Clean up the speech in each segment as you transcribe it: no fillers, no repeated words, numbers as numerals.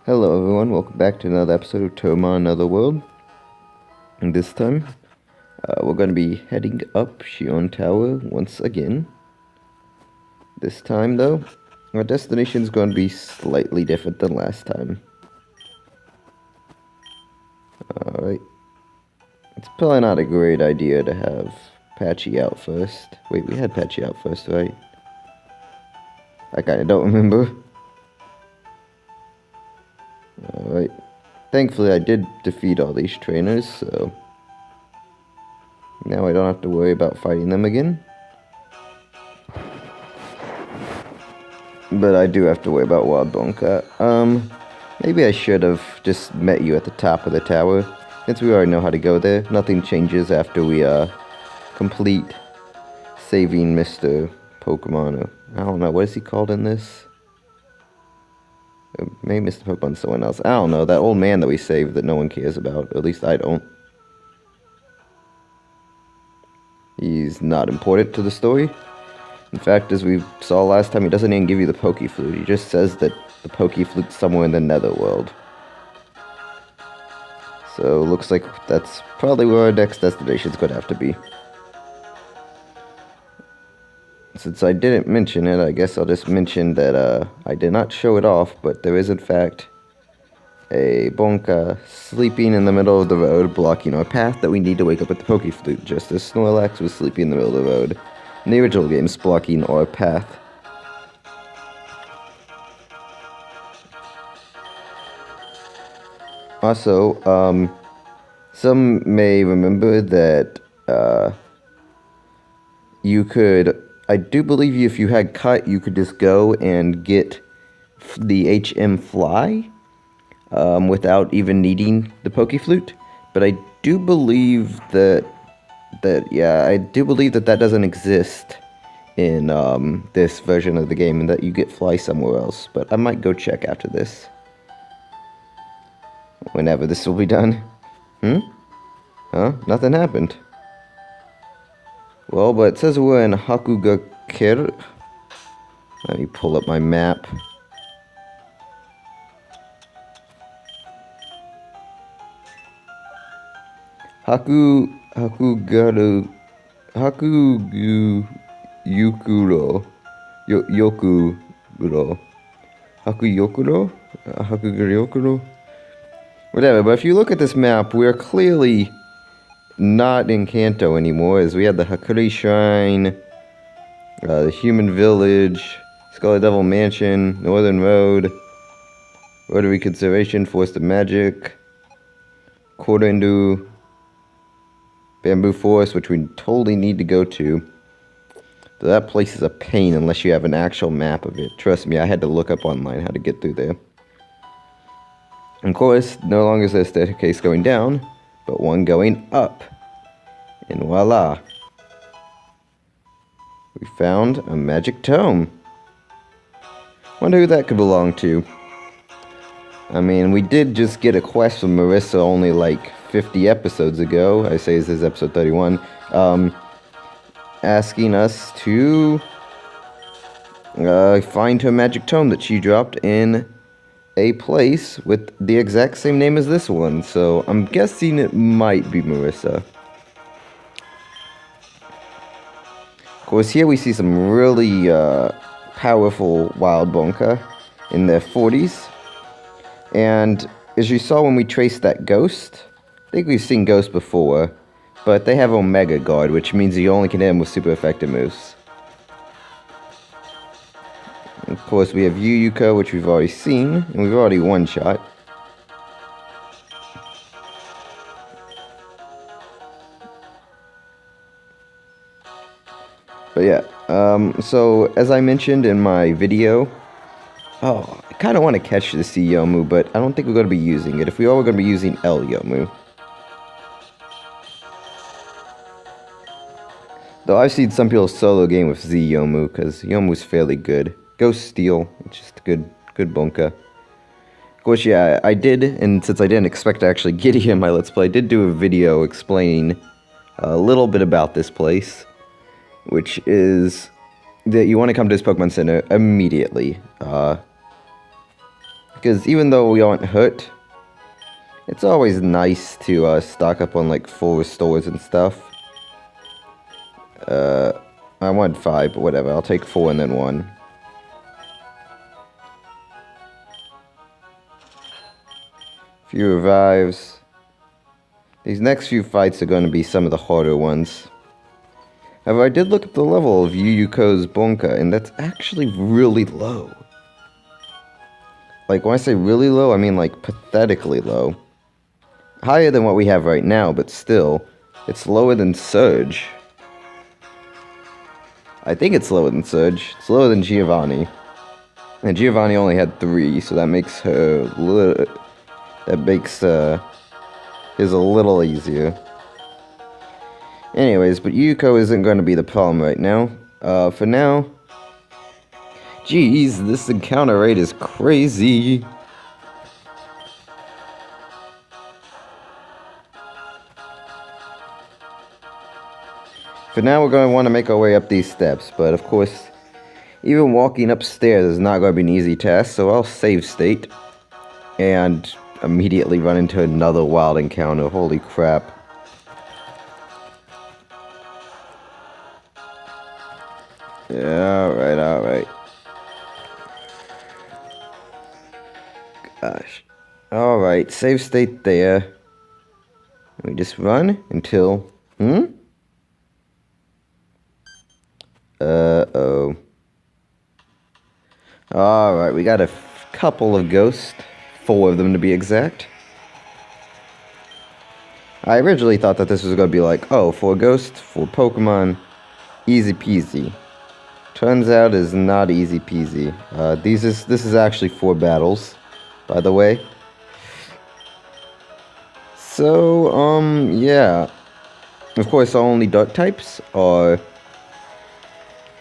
Hello everyone, welcome back to another episode of Touhoumon Another World. And this time, we're going to be heading up Shion Tower once again. This time though, our destination is going to be slightly different than last time. Alright. It's probably not a great idea to have Patchy out first. Wait, we had Patchy out first, right? I kinda don't remember. Alright. Thankfully, I did defeat all these trainers, so now I don't have to worry about fighting them again. But I do have to worry about Wild Bonka. Maybe I should have just met you at the top of the tower, since we already know how to go there. Nothing changes after we, complete saving Mr. Pokemon. I don't know, what is he called in this? Maybe Mr. Pokemon's someone else. I don't know, that old man that we saved that no one cares about. At least I don't. He's not important to the story. In fact, as we saw last time, he doesn't even give you the Pokeflute. He just says that the Pokeflute's somewhere in the Netherworld. So, looks like that's probably where our next destination's going to have to be. Since I didn't mention it, I guess I'll just mention that I did not show it off, but there is in fact a Bonka sleeping in the middle of the road, blocking our path that we need to wake up with the Pokeflute, just as Snorlax was sleeping in the middle of the road in the original games, blocking our path. Also, some may remember that you could, I do believe if you had cut, you could just go and get the HM Fly without even needing the Pokeflute. But I do believe that that doesn't exist in this version of the game, and that you get Fly somewhere else. But I might go check after this, whenever this will be done. Huh? Nothing happened. Well, but it says we're in Hakugakir. Let me pull up my map. Yukuro. Hakugurokuro? Whatever, but if you look at this map, we're clearly not in Kanto anymore, as we had the Hakuri Shrine, the Human Village, Scarlet Devil Mansion, Northern Road, Road of Reconsideration, Forest of Magic, Korendu, Bamboo Forest, which we totally need to go to. So that place is a pain unless you have an actual map of it. Trust me, I had to look up online how to get through there. Of course, no longer is there a staircase going down, but one going up. And voila! We found a magic tome. Wonder who that could belong to. I mean, we did just get a quest from Marissa only like 50 episodes ago. I say this is episode 31. Asking us to find her magic tome that she dropped in a place with the exact same name as this one. So I'm guessing it might be Marissa. Of course, here we see some really powerful Wild Bonka in their 40s. And as you saw when we traced that ghost, I think we've seen ghosts before, but they have Omega Guard, which means you only can hit them with super effective moves. Of course, we have Yuyuko, which we've already seen, and we've already one-shot. But yeah, so as I mentioned in my video, I kind of want to catch the C Yomu, but I don't think we're going to be using it. If we are, we're going to be using L Yomu. Though I've seen some people solo game with Z Yomu, because Yomu's fairly good. Ghost Steel, it's just a good Bonka. Of course, yeah, I did, and since I didn't expect to actually get here in my Let's Play, I did do a video explaining a little bit about this place, which is that you want to come to this Pokemon Center immediately. Of Because even though we aren't hurt, it's always nice to stock up on like full restores and stuff. I want 5, but whatever. I'll take 4 and then 1. Few revives. These next few fights are going to be some of the harder ones. However, I did look at the level of Yuyuko's Bonka, and that's actually really low. Like, when I say really low, I mean like pathetically low. Higher than what we have right now, but still, it's lower than Surge. I think it's lower than Surge. It's lower than Giovanni. And Giovanni only had 3, so that makes her his a little easier. Anyways, but Yuko isn't going to be the problem right now. For now... Jeez, this encounter rate is crazy. For now, we're going to want to make our way up these steps, but of course, even walking upstairs is not going to be an easy task, so I'll save state and immediately run into another wild encounter. Holy crap. Yeah, alright. Gosh. Alright, save state there. We just run until... Uh-oh. Alright, we got a couple of ghosts. 4 of them to be exact. I originally thought that this was going to be like, oh, 4 ghosts, 4 Pokemon, easy peasy. Turns out it's not easy peasy. This is actually 4 battles, by the way. So, yeah. Of course, our only dark types are...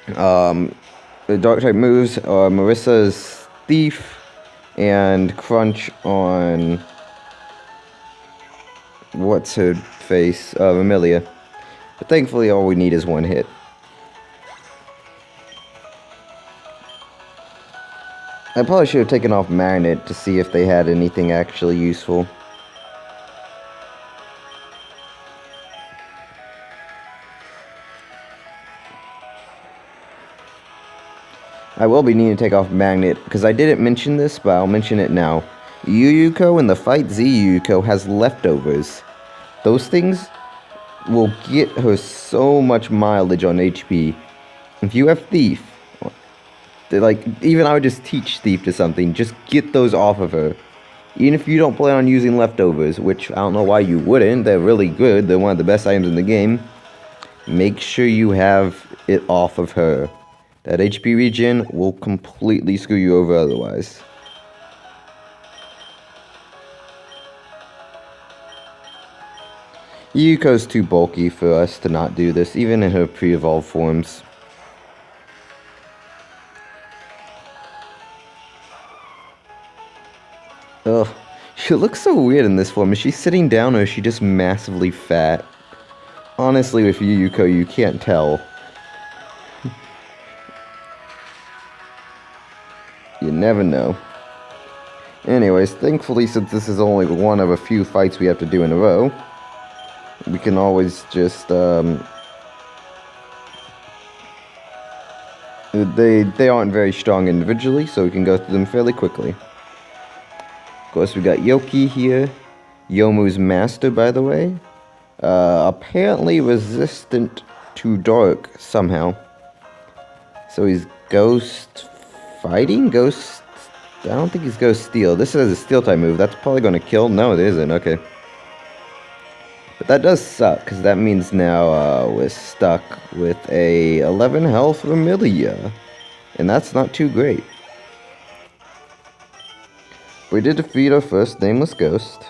the dark type moves are Marissa's Thief and Crunch on what's her face, Amelia. But thankfully all we need is 1 hit. I probably should have taken off Magnet to see if they had anything actually useful. I will be needing to take off Magnet, because I didn't mention this, but I'll mention it now. Yuyuko in the fight Z Yuyuko has leftovers. Those things will get her so much mileage on HP. If you have Thief, like, even I would just teach Thief to something, just get those off of her. Even if you don't plan on using leftovers, which I don't know why you wouldn't, they're really good, they're one of the best items in the game. Make sure you have it off of her. That HP regen will completely screw you over otherwise. Yuko's too bulky for us to not do this, even in her pre-evolved forms. Ugh, she looks so weird in this form. Is she sitting down or is she just massively fat? Honestly, with Yuko, you can't tell. You never know. Anyways, thankfully, since this is only one of a few fights we have to do in a row, we can always just, they aren't very strong individually, so we can go through them fairly quickly. Of course, we got Yoki here. Yomu's master, by the way. Apparently resistant to dark, somehow. So he's ghost... fighting? Ghost... I don't think he's Ghost Steel. This is a Steel type move. That's probably going to kill. No, it isn't. Okay. But that does suck, because that means now we're stuck with a 11 health Amelia. And that's not too great. We did defeat our first nameless ghost.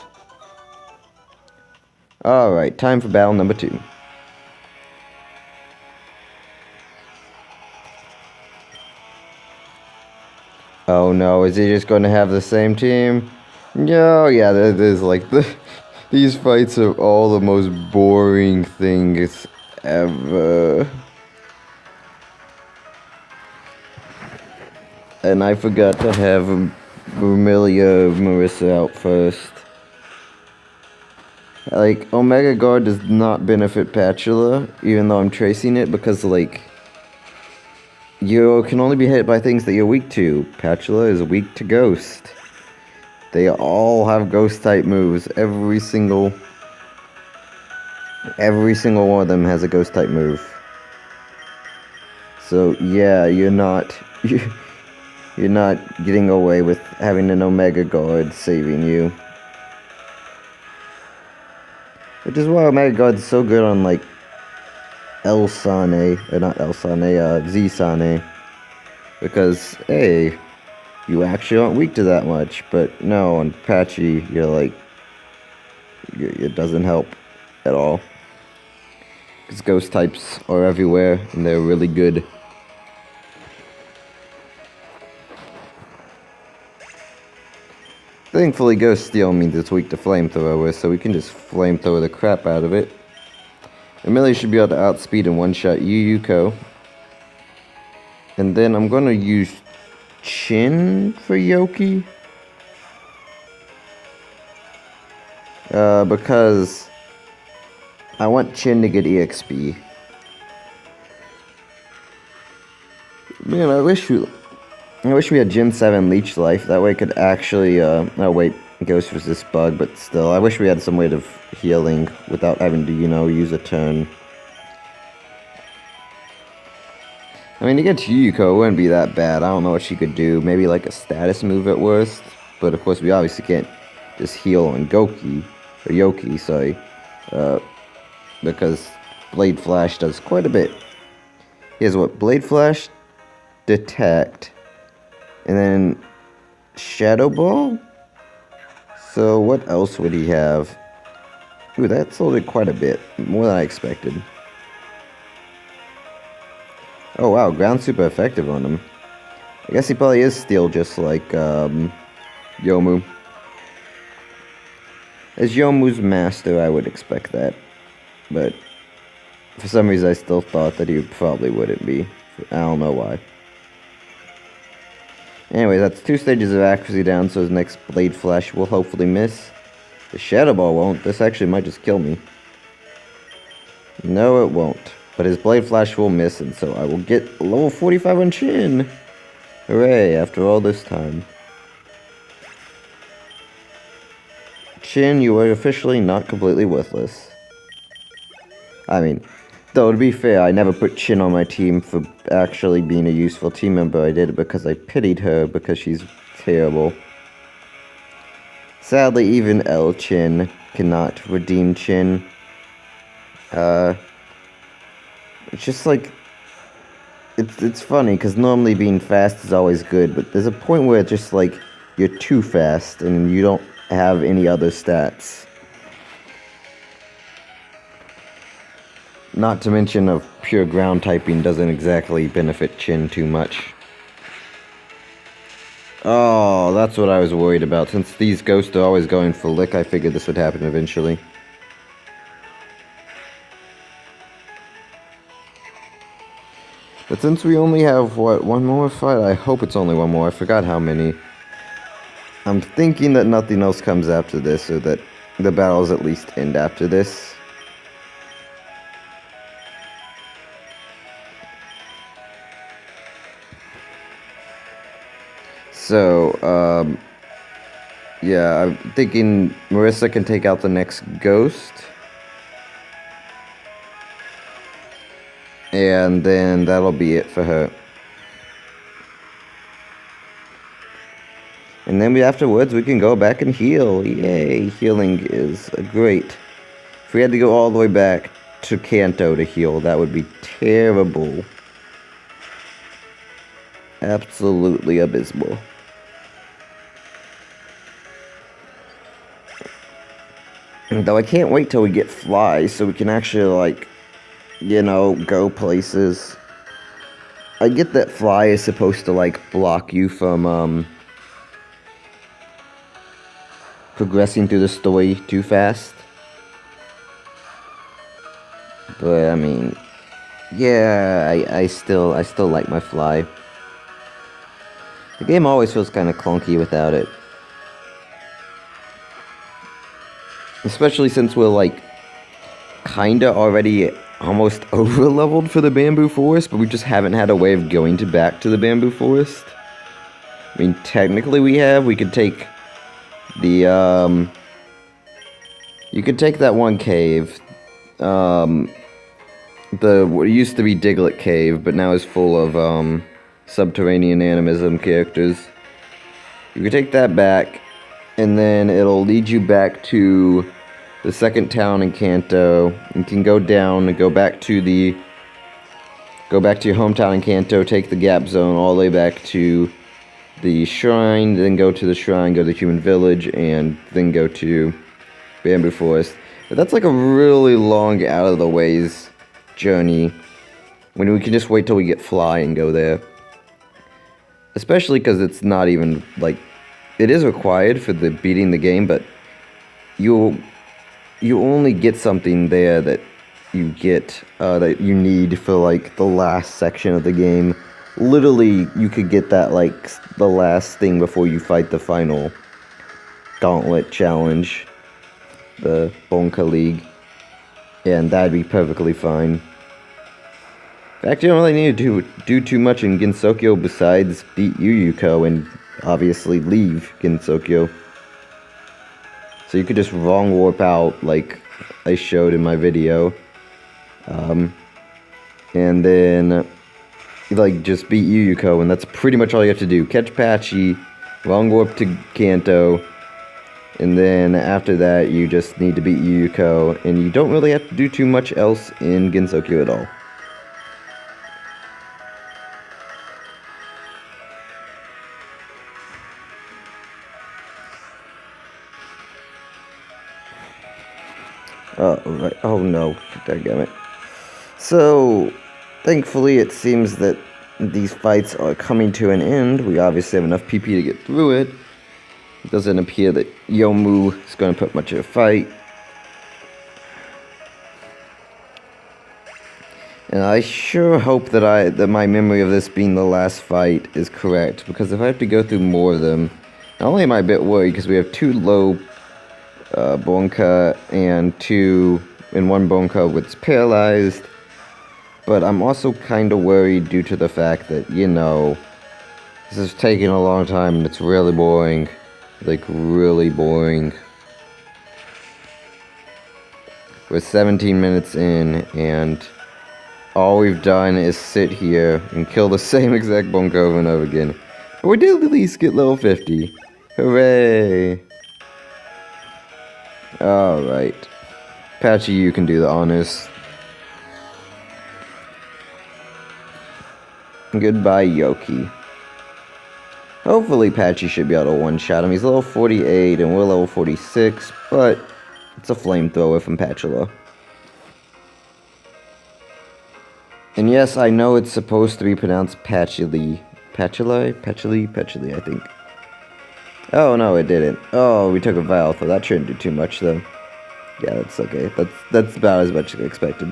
Alright, time for battle number 2. Oh no, is he just going to have the same team? No, yeah, there's like these fights are all the most boring things ever. And I forgot to have Vermilia, Marissa out first. Like, Omega Guard does not benefit Patula, even though I'm tracing it, because, like, you can only be hit by things that you're weak to. Patula is weak to Ghost. They all have Ghost-type moves. Every single one of them has a Ghost-type move. So, yeah, you're not getting away with having an Omega Guard saving you. Which is why Omega Guard's so good on, like, Z-Sane. Because, hey, you actually aren't weak to that much. But no, on Patchy, you're like, it doesn't help at all. Because Ghost types are everywhere, and they're really good. Thankfully, Ghost Steel means it's weak to Flamethrower, so we can just Flamethrower the crap out of it. Amelia should be able to outspeed and one-shot Yuko. And then I'm going to use Chin for Yoki. Because I want Chin to get EXP. Man, I wish we had Gen 7 Leech Life. That way I could actually, oh wait, Ghost resist bug, but still. I wish we had some way of healing without having to, use a turn. I mean, to get to Yuko, it wouldn't be that bad. I don't know what she could do. Maybe like a status move at worst. But of course, we obviously can't just heal on Yoki, sorry. Because Blade Flash does quite a bit. Here's what, Blade Flash, Detect, and then Shadow Ball? So what else would he have? Ooh, that sold it quite a bit. More than I expected. Oh wow, ground super effective on him. I guess he probably is steel just like Yomu. As Yomu's master, I would expect that. But for some reason I still thought that he probably wouldn't be. I don't know why. Anyway, that's 2 stages of accuracy down, so his next Blade Flash will hopefully miss. The Shadow Ball won't. This actually might just kill me. No, it won't. But his Blade Flash will miss, and so I will get level 45 on Chin. Hooray, after all this time. Chin, you are officially not completely worthless. I mean, though to be fair, I never put Chin on my team for actually being a useful team member. I did it because I pitied her because she's terrible. Sadly, even L Chin cannot redeem Chin. It's just like, it's funny, because normally being fast is always good, but there's a point where it's just like, you're too fast, and you don't have any other stats. Not to mention of pure ground typing doesn't exactly benefit Chin too much. Oh, that's what I was worried about. Since these ghosts are always going for lick, I figured this would happen eventually. But since we only have, what, one more fight? I hope it's only one more. I forgot how many. I'm thinking that nothing else comes after this, or that the battles at least end after this. So, yeah, I'm thinking Marissa can take out the next ghost. And then that'll be it for her. And then afterwards we can go back and heal. Yay, healing is great. If we had to go all the way back to Kanto to heal, that would be terrible. Absolutely abysmal. Though I can't wait till we get Fly so we can actually, like, go places. I get that Fly is supposed to, like, block you from, progressing through the story too fast. But, I mean, yeah, I still like my Fly. The game always feels kind of clunky without it. Especially since we're like kinda already almost over leveled for the bamboo forest, but we just haven't had a way of going back to the bamboo forest. I mean, technically we have. We could take the you could take that one cave. What used to be Diglett Cave, but now is full of subterranean animism characters. You could take that back, and then it'll lead you back to the second town in Kanto. You can go down and go back to your hometown in Kanto, take the gap zone all the way back to the shrine, then go to the shrine, go to the human village, and then go to Bamboo Forest. But that's like a really long out of the ways journey when we can just wait till we get Fly and go there. Especially because it's not even like it is required for the beating the game, but you only get something there that you get that you need for like the last section of the game. Literally, you could get that like the last thing before you fight the final gauntlet challenge, the Bonka League, and that'd be perfectly fine. In fact, you don't really need to do too much in Gensokyo besides beat Yuyuko and obviously leave Gensokyo. So you could just wrong warp out like I showed in my video. And then like just beat Yuyuko, and that's pretty much all you have to do. Catch Patchy, wrong warp to Kanto, and then after that you just need to beat Yuyuko, and you don't really have to do too much else in Gensokyo at all. Oh, right. Oh no, dadgummit. So, thankfully it seems that these fights are coming to an end. We obviously have enough PP to get through it. It doesn't appear that Yomu is going to put much of a fight. And I sure hope that my memory of this being the last fight is correct, because if I have to go through more of them, not only am I a bit worried because we have two low Bonka and one Bonka that's paralyzed, but I'm also kind of worried due to the fact that, you know, this is taking a long time and it's really boring. Like, really boring. We're 17 minutes in, and all we've done is sit here and kill the same exact Bonka over and over again. But we did at least get level 50. Hooray! Alright. Patchy, you can do the honors. Goodbye, Yoki. Hopefully Patchy should be able to one-shot him. He's level 48 and we're level 46, but it's a flamethrower from Patchula. And yes, I know it's supposed to be pronounced Patchily. Patchily, I think. Oh, no, it didn't. Oh, we took a Valve, so that shouldn't do too much, though. Yeah, that's okay. That's about as much as I expected.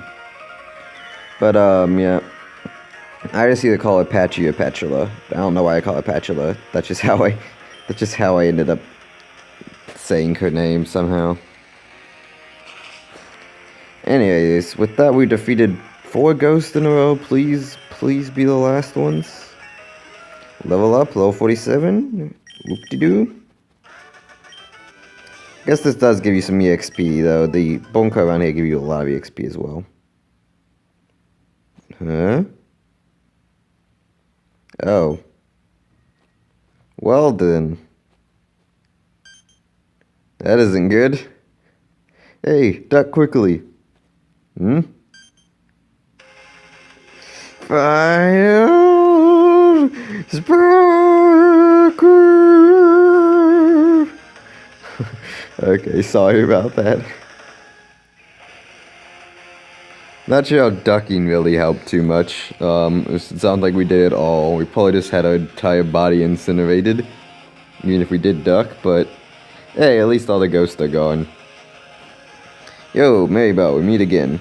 But, yeah. I just either call it Patchy or Patchula. I don't know why I call it Patchula. That's just how I ended up saying her name somehow. Anyways, with that we defeated 4 ghosts in a row. Please be the last ones. Level up, level 47. Whoop-de-doo. Guess this does give you some EXP, though. The Bonka around here give you a lot of EXP as well. Huh? Oh. Well then. That isn't good. Hey, duck quickly. Hmm? Fire! Sparkle! Okay, sorry about that. Not sure how ducking really helped too much. It sounds like we did it all. We probably just had our entire body incinerated. Even if we did duck, but hey, at least all the ghosts are gone. Yo, Marybelle, we meet again.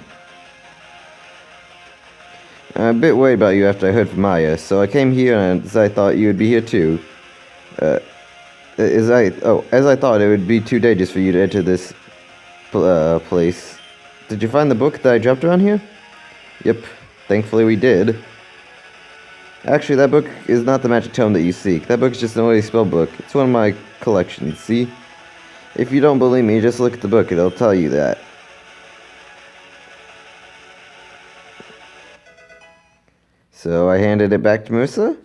I'm a bit worried about you after I heard from Maya, so I came here and I thought you would be here too. As I thought, it would be too dangerous for you to enter this place. Did you find the book that I dropped around here? Yep, thankfully we did. Actually, that book is not the magic tome that you seek. That book's just an ordinary spell book. It's one of my collections, see? If you don't believe me, just look at the book. It'll tell you that. So I handed it back to Marissa.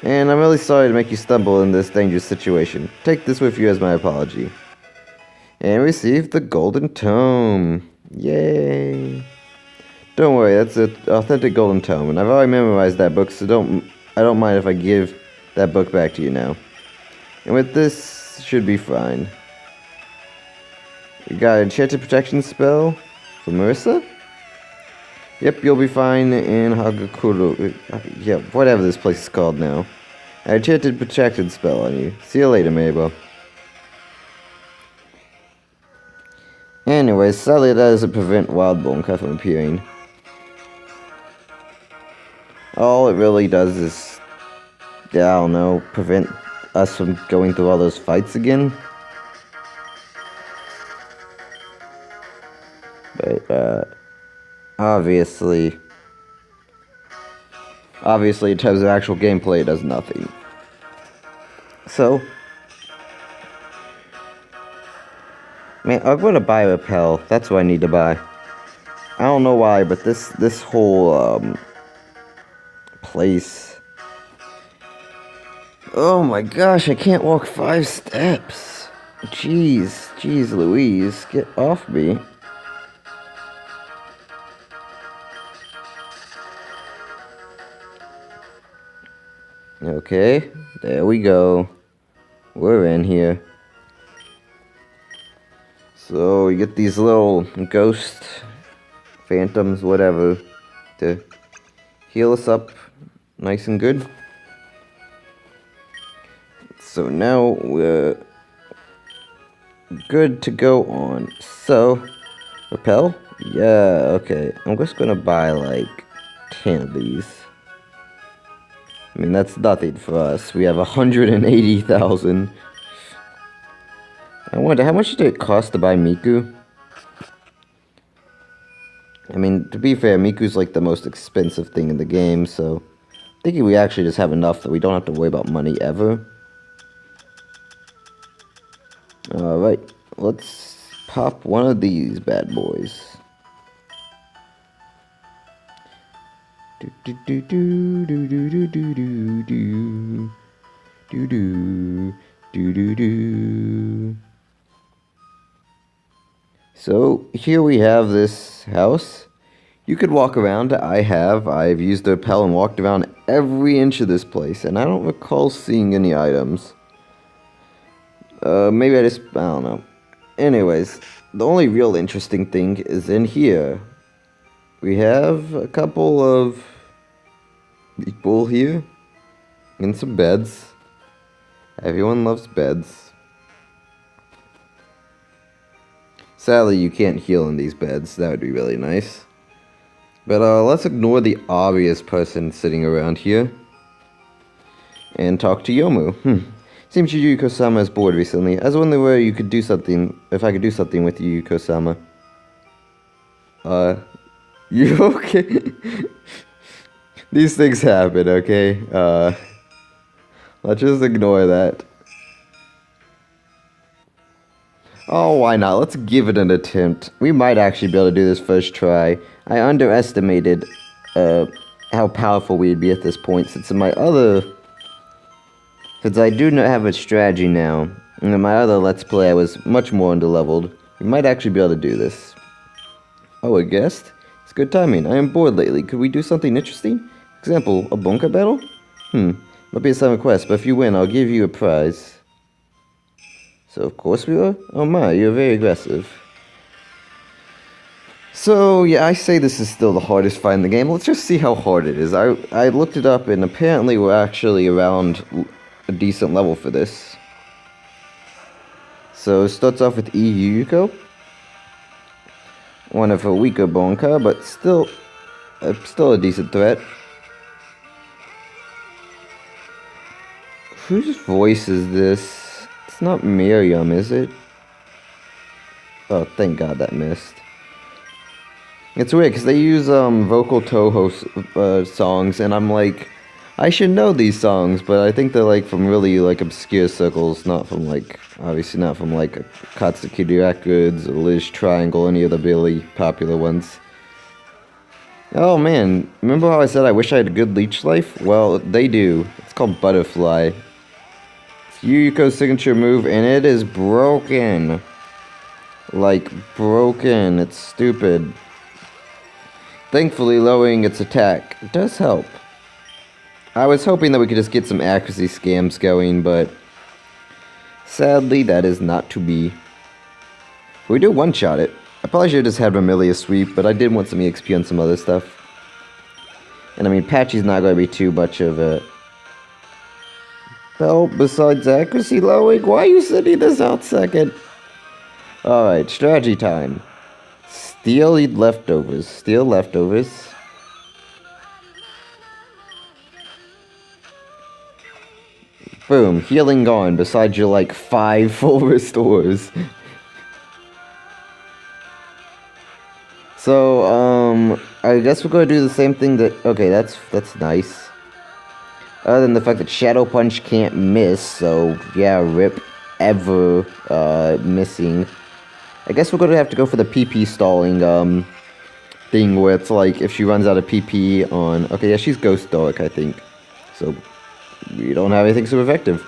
And I'm really sorry to make you stumble in this dangerous situation. Take this with you as my apology. And receive the golden tome. Yay. Don't worry, that's an authentic golden tome, and I've already memorized that book, so I don't mind if I give that book back to you now. And with this, should be fine. You got an enchanted protection spell for Marissa? Yep, you'll be fine in Hagakuro. Yeah, whatever this place is called now. An enchanted protection spell on you. See you later, Mabel. Anyways, sadly that doesn't prevent Wild Bonka from appearing. All it really does is, I don't know, prevent us from going through all those fights again. But, obviously, in terms of actual gameplay, it does nothing. So, man, I'm gonna buy a Repel. That's what I need to buy. I don't know why, but this whole, place. Oh my gosh, I can't walk 5 steps. Jeez Louise, get off me. Okay, there we go. We're in here. So you get these little ghost phantoms, whatever, to heal us up nice and good. So now we're good to go on. So, Repel? Yeah, okay. I'm just gonna buy like 10 of these. I mean, that's nothing for us. We have 180,000. I wonder, how much did it cost to buy Miku? I mean, to be fair, Miku's like the most expensive thing in the game, so I'm thinking we actually just have enough that we don't have to worry about money ever. Alright, let's pop one of these bad boys. Do do do do do do do do do do do do do do. So here we have this house. You could walk around. I've used the Repel and walked around every inch of this place, and I don't recall seeing any items. Maybe I don't know. Anyways, the only real interesting thing is in here. We have a couple of people here in some beds. Everyone loves beds. Sadly, you can't heal in these beds. That would be really nice. But let's ignore the obvious person sitting around here and talk to Yomu. Seems Yuko-sama is bored recently. I was wondering where you could do something, if I could do something with you, Yuko-sama. You okay? These things happen, okay? Let's just ignore that. Oh, why not? Let's give it an attempt. We might actually be able to do this first try. I underestimated how powerful we'd be at this point, since I do not have a strategy now, and in my other Let's Play I was much more underleveled. We might actually be able to do this. Oh, a guest? It's good timing. I am bored lately. Could we do something interesting? Example, a bunker battle? Might be a summer quest, but if you win, I'll give you a prize. So, of course we are? Oh my, you're very aggressive. So, yeah, I say this is still the hardest fight in the game. Let's just see how hard it is. I looked it up, and apparently we're actually around a decent level for this. So, it starts off with Yuko. One of her weaker Bonka, but still a decent threat. Whose voice is this? It's not Miriam, is it? Oh, thank God that missed. It's weird because they use vocal Touhou songs, and I'm like, I should know these songs, but I think they're like from really like obscure circles, not from like obviously not from like Katsukiri Records or Liz Triangle, any of the really popular ones. Oh man, remember how I said I wish I had a good leech life? Well, they do. It's called Butterfly. It's Yuyuko's signature move, and it is broken. Like, broken. It's stupid. Thankfully, lowering its attack does help. I was hoping that we could just get some accuracy scams going, but sadly, that is not to be. We do one-shot it. I probably should have just had Vermilia sweep, but I did want some EXP on some other stuff. And I mean, Patchy's not going to be too much of a help besides accuracy lowering. Why are you sending this out second? Alright, strategy time. Steal leftovers. Steal leftovers. Boom. Healing gone besides your like 5 full restores. So, I guess we're gonna do the same thing that... Okay, that's nice. Other than the fact that Shadow Punch can't miss, so yeah, rip ever missing. I guess we're gonna have to go for the PP stalling thing where it's like if she runs out of PP on... Okay, yeah, she's Ghost Dark, I think. So, we don't have anything so effective.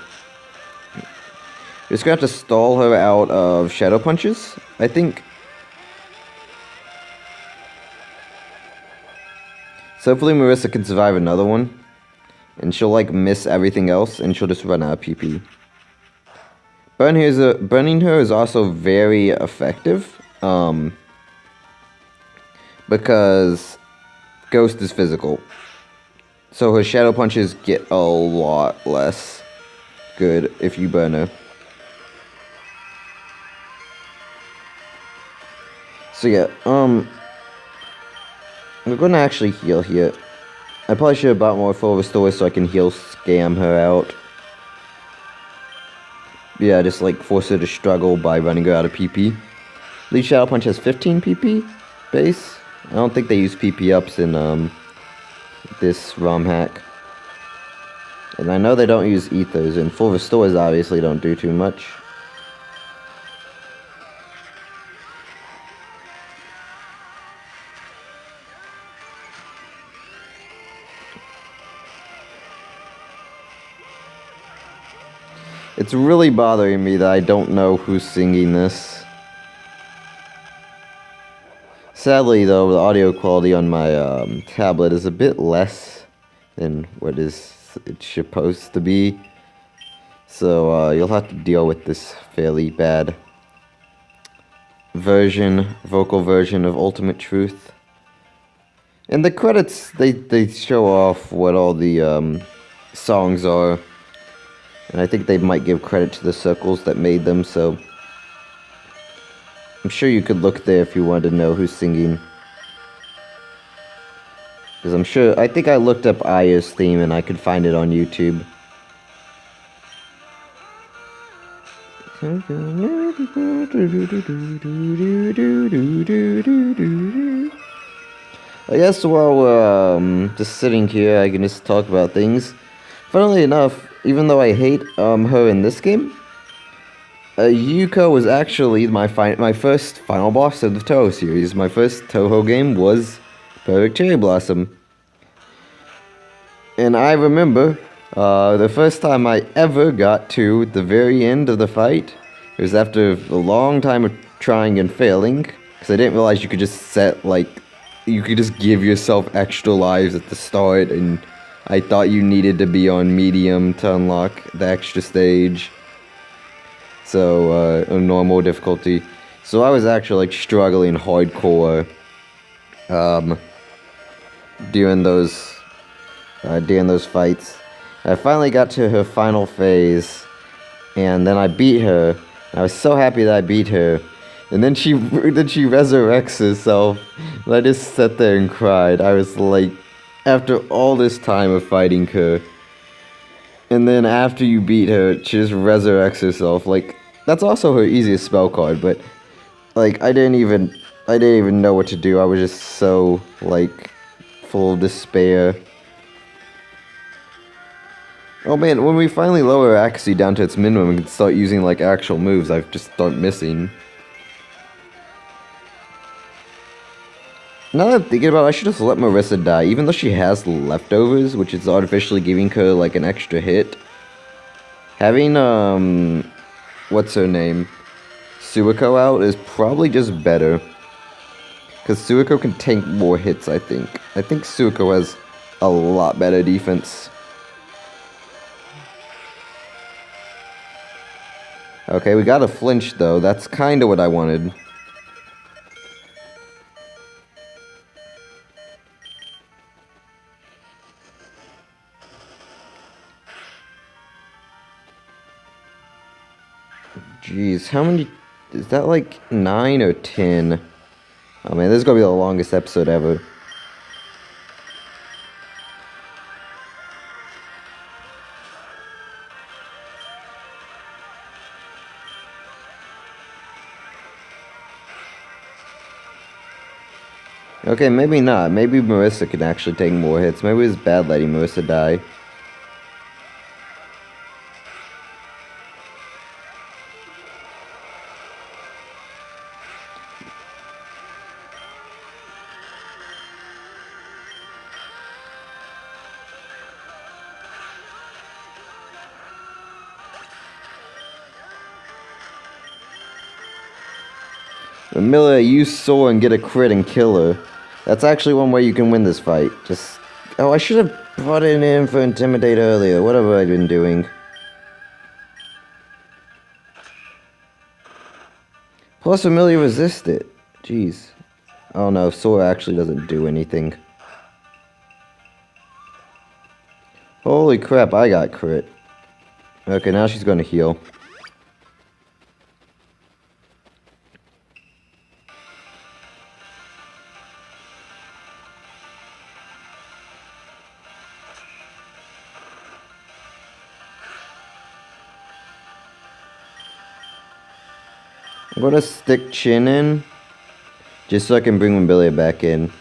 We're just gonna have to stall her out of Shadow Punches, I think. So hopefully Marissa can survive another one. And she'll like miss everything else and she'll just run out of PP. Burning her is also very effective. Because Ghost is physical. So her Shadow Punches get a lot less good if you burn her. So yeah, we're gonna actually heal here. I probably should have bought more full restores so I can heal scam her out. Yeah, just like force her to struggle by running her out of PP. Leech Shadow Punch has 15 PP base. I don't think they use PP ups in this ROM hack. And I know they don't use ethers, and full restores obviously don't do too much. It's really bothering me that I don't know who's singing this. Sadly, though, the audio quality on my tablet is a bit less than what it's supposed to be. So, you'll have to deal with this fairly bad vocal version of Ultimate Truth. And the credits, they show off what all the songs are. And I think they might give credit to the circles that made them, so... I'm sure you could look there if you wanted to know who's singing. Because I'm sure... I think I looked up Aya's theme and I could find it on YouTube. I guess while we're just sitting here, I can just talk about things. Funnily enough, even though I hate her in this game, Yuko was actually my first final boss of the Touhou series. My first Touhou game was Perfect Cherry Blossom. And I remember the first time I ever got to the very end of the fight. It was after a long time of trying and failing, because I didn't realize you could just set, like, you could just give yourself extra lives at the start, and I thought you needed to be on medium to unlock the extra stage. So, a normal difficulty. So I was actually like struggling hardcore during those fights. I finally got to her final phase, and then I beat her. I was so happy that I beat her. And then she resurrects herself. And I just sat there and cried. I was like, after all this time of fighting her, And then after you beat her, she just resurrects herself. Like, that's also her easiest spell card, but like I didn't even know what to do. I was just so like full of despair. Oh man, when we finally lower accuracy down to its minimum and can start using like actual moves, I just start missing. Now that I'm thinking about it, I should just let Marissa die, even though she has leftovers, which is artificially giving her like an extra hit. Having what's her name? Suiko out is probably just better. Because Suiko can tank more hits, I think. I think Suiko has a lot better defense. Okay, we got a flinch though. That's kind of what I wanted. Jeez, how many... Is that like 9 or 10? Oh man, this is gonna be the longest episode ever. Okay, maybe not. Maybe Marissa can actually take more hits. Maybe it's bad letting Marissa die. Miller, use Soar and get a crit and kill her. That's actually one way you can win this fight. Just... Oh, I should have brought it in for Intimidate earlier. What have I been doing? Plus, Familiar resist it. Jeez. Oh no, Soar actually doesn't do anything. Holy crap, I got crit. Okay, now she's gonna heal. I'm gonna stick Chin in, just so I can bring Mabilia back in.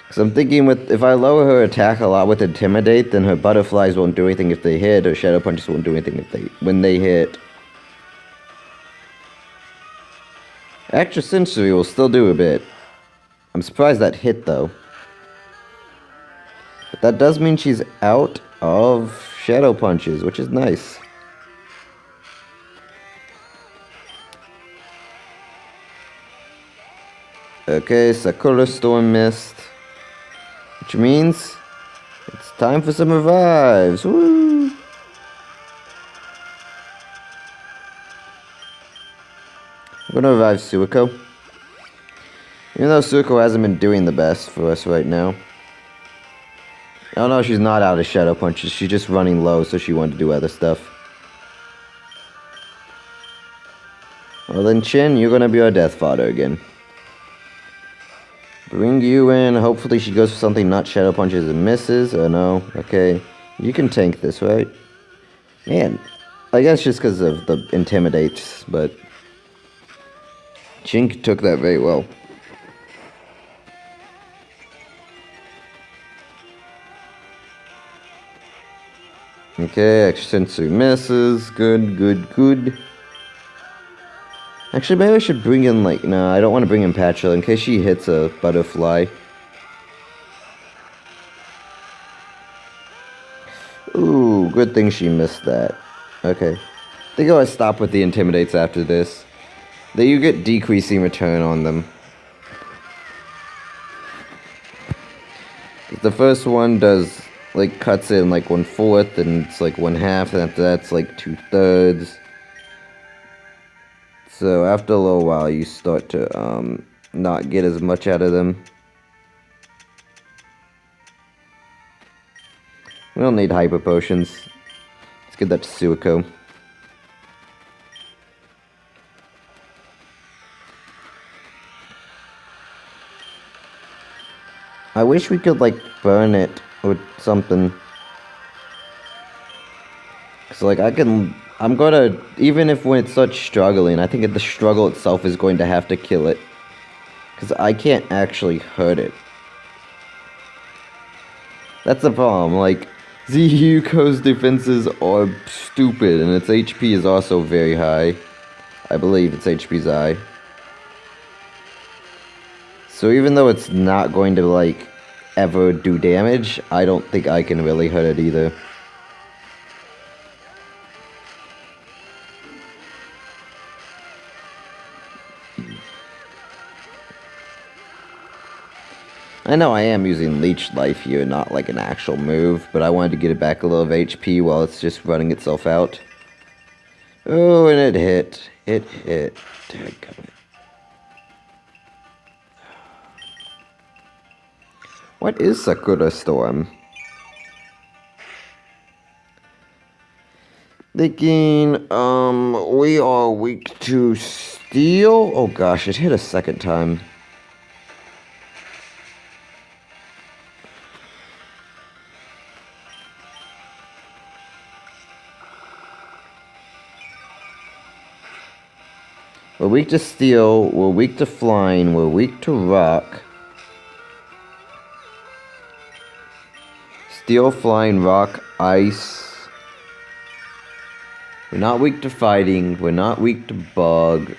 Because I'm thinking if I lower her attack a lot with Intimidate, then her butterflies won't do anything if they hit, or Shadow Punches won't do anything when they hit. Extra Sensory will still do a bit. I'm surprised that hit though. But that does mean she's out of Shadow Punches, which is nice. Okay, Sakura Storm missed. Which means it's time for some revives. Woo! I'm gonna revive Suiko. Even though Suiko hasn't been doing the best for us right now. Oh no, she's not out of Shadow Punches. She's just running low, so she wanted to do other stuff. Well then, Chin, you're gonna be our death fodder again. Bring you in. Hopefully she goes for something not Shadow Punches and misses. Oh no. Okay. You can tank this, right? Man. I guess just because of the Intimidates, but... Chink took that very well. Okay, extra sensory misses. Good, good, good. Actually, maybe I should bring in, like... No, I don't want to bring in Patchel in case she hits a butterfly. Ooh, good thing she missed that. Okay. I think I'll stop with the Intimidates after this. Then you get decreasing return on them. The first one does... like cuts in like 1/4 and it's like 1/2 and after that's like 2/3. So after a little while you start to not get as much out of them. We don't need hyper potions. Let's get that to Suiko. I wish we could, like, burn it or something. Cause, like, I'm gonna, even if when it starts struggling, I think the struggle itself is going to have to kill it. Cause I can't actually hurt it. That's the problem, like, Yuko's defenses are stupid, and its HP is also very high. I believe its HP is high. So even though it's not going to, like, ever do damage, I don't think I can really hurt it either. I know I am using Leech Life here, not like an actual move, but I wanted to get it back a little of HP while it's just running itself out. Oh, and it hit. It hit. Dadgummit. What is Sakura Storm? Thinking, we are weak to steel. Oh gosh, it hit a second time. We're weak to steel, we're weak to flying, we're weak to rock. Steel, flying, rock, ice. We're not weak to fighting, we're not weak to bug.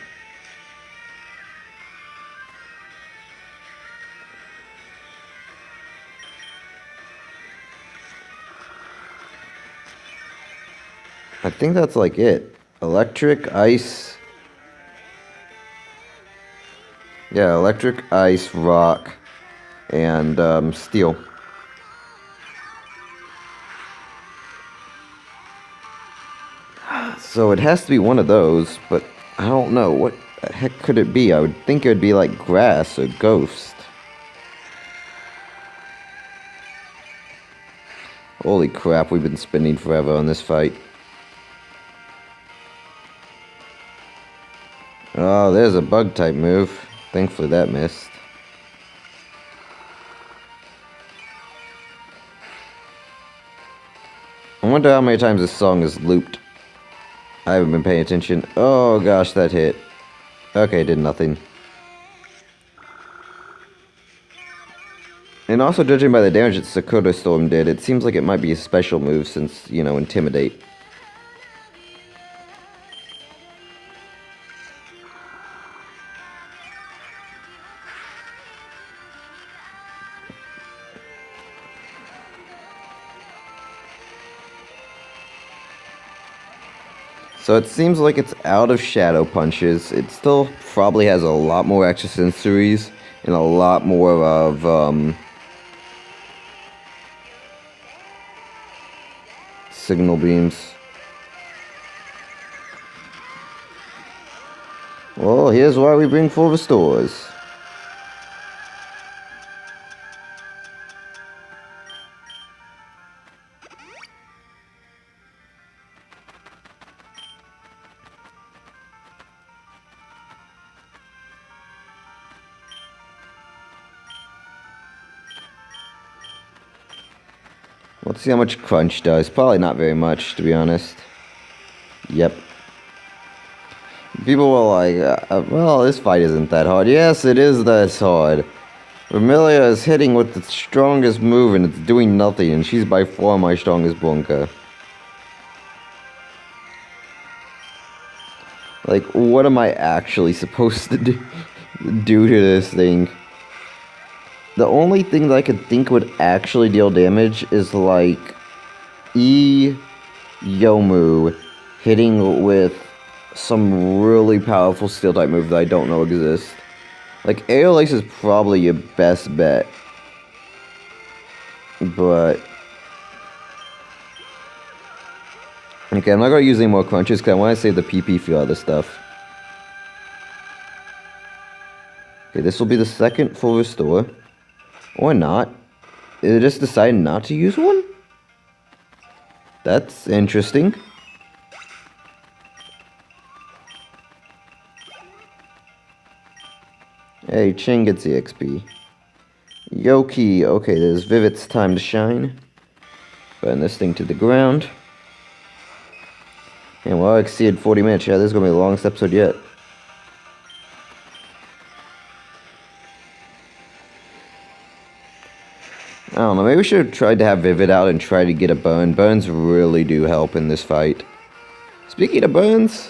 I think that's like it. Electric, ice. Yeah, electric, ice, rock, and steel. So it has to be one of those, but I don't know. What the heck could it be? I would think it would be like grass or ghost. Holy crap, we've been spending forever on this fight. Oh, there's a bug type move. Thankfully that missed. I wonder how many times this song is looped. I haven't been paying attention. Oh gosh, that hit. Okay, did nothing. And also, judging by the damage that Sakura Storm did, it seems like it might be a special move since, you know, Intimidate. So it seems like it's out of Shadow Punches. It still probably has a lot more extrasensories and a lot more of, signal beams. Well, here's why we bring full restores. Let's see how much Crunch does. Probably not very much, to be honest. Yep. People were like, well, this fight isn't that hard. Yes, it is that hard. Vermilia is hitting with the strongest move and it's doing nothing, and she's by far my strongest Blanca. Like, what am I actually supposed to do to this thing? The only thing that I could think would actually deal damage is like Yomu hitting with some really powerful steel type move that I don't know exists. Like, Aerial Ace is probably your best bet. But okay, I'm not gonna use any more crunches because I want to save the PP for other stuff. Okay, this will be the second full restore. Or not. It just decided not to use one? That's interesting. Hey, Ching gets the XP. Yoki. Okay, there's Vivid's time to shine. Burn this thing to the ground. And well, I exceeded 40 minutes. Yeah, this is going to be the longest episode yet. I don't know, maybe we should have tried to have Vivid out and try to get a burn. Burns really do help in this fight. Speaking of burns,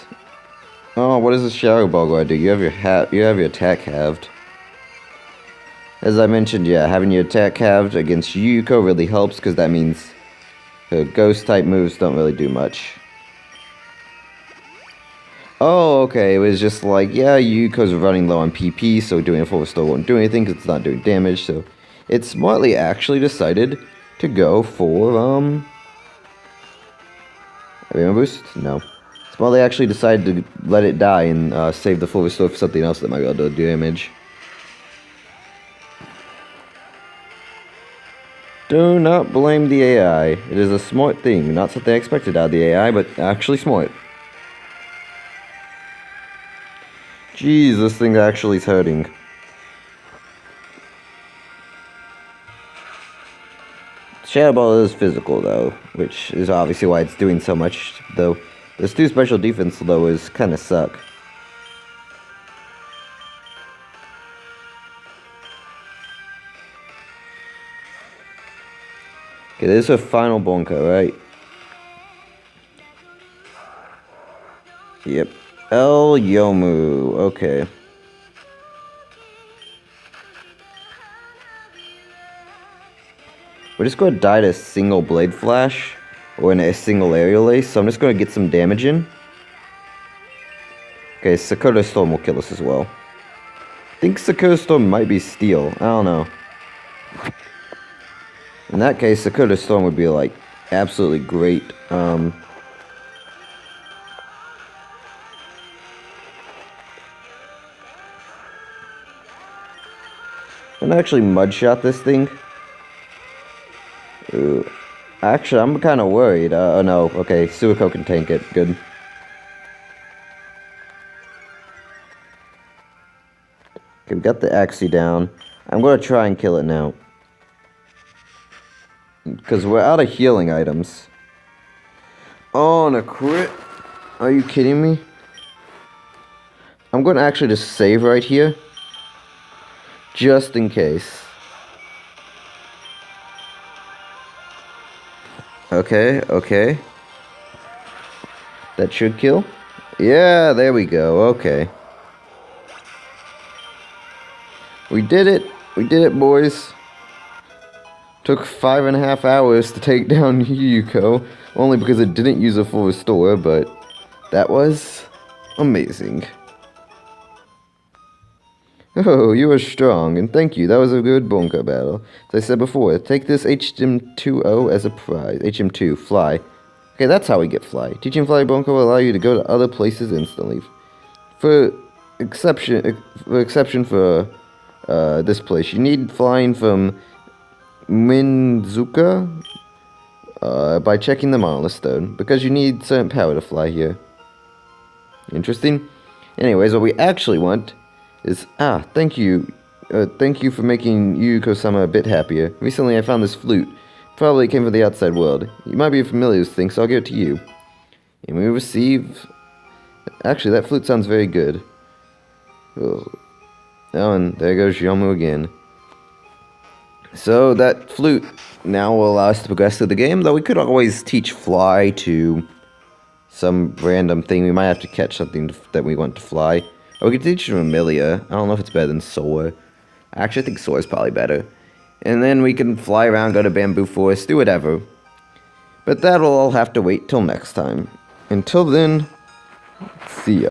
oh, what does the Shadow Ball going to do? You have your attack halved. As I mentioned, yeah, having your attack halved against Yuko really helps because that means her ghost type moves don't really do much. Oh, okay, it was just like, yeah, Yuko's running low on PP, so doing a full restore won't do anything because it's not doing damage, so it smartly actually decided to go for, Arena Boost? No. Smartly actually decided to let it die and save the full restore for something else that might be able to do damage. Do not blame the AI. It is a smart thing. Not something I expected out of the AI, but actually smart. Jeez, this thing actually is hurting. Shadow Ball is physical, though, which is obviously why it's doing so much, though. Those two special defense lowers kind of suck. Okay, this is her final Bonka, right? Yep. El Yomu, okay. We're just going to die to a single Blade Flash, or in a single Aerial Ace, so I'm just going to get some damage in. Okay, Sakura Storm will kill us as well. I think Sakura Storm might be Steel, I don't know. In that case, Sakura Storm would be, like, absolutely great. I'm gonna actually Mudshot this thing. Ooh. Actually, I'm kind of worried. Oh no, okay, Suiko can tank it, good. Okay, we got the Axie down. I'm gonna try and kill it now. Because we're out of healing items. Oh, and a crit? Are you kidding me? I'm gonna actually just save right here. Just in case. Okay, okay. That should kill. Yeah, there we go, okay. We did it. We did it, boys. Took 5.5 hours to take down Yuko. Only because it didn't use a full restore, but that was amazing. Oh, you are strong, and thank you. That was a good Bonka battle. As I said before, take this HM2O as a prize. HM2, fly. Okay, that's how we get fly. Teaching fly Bonka will allow you to go to other places instantly. For exception for this place, you need flying from Minzuka by checking the Monolith Stone, because you need certain power to fly here. Interesting. Anyways, what we actually want is, thank you for making Yuko-sama a bit happier. Recently I found this flute. Probably came from the outside world. You might be familiar with things, so I'll give it to you. And we receive... Actually, that flute sounds very good. Oh, and there goes Yomu again. So, that flute now will allow us to progress through the game, though we could always teach fly to some random thing. We might have to catch something that we want to fly. Or we could teach them Amelia. I don't know if it's better than Soar. Actually, I think Soar is probably better. And then we can fly around, go to Bamboo Forest, do whatever. But that'll all have to wait till next time. Until then, see ya.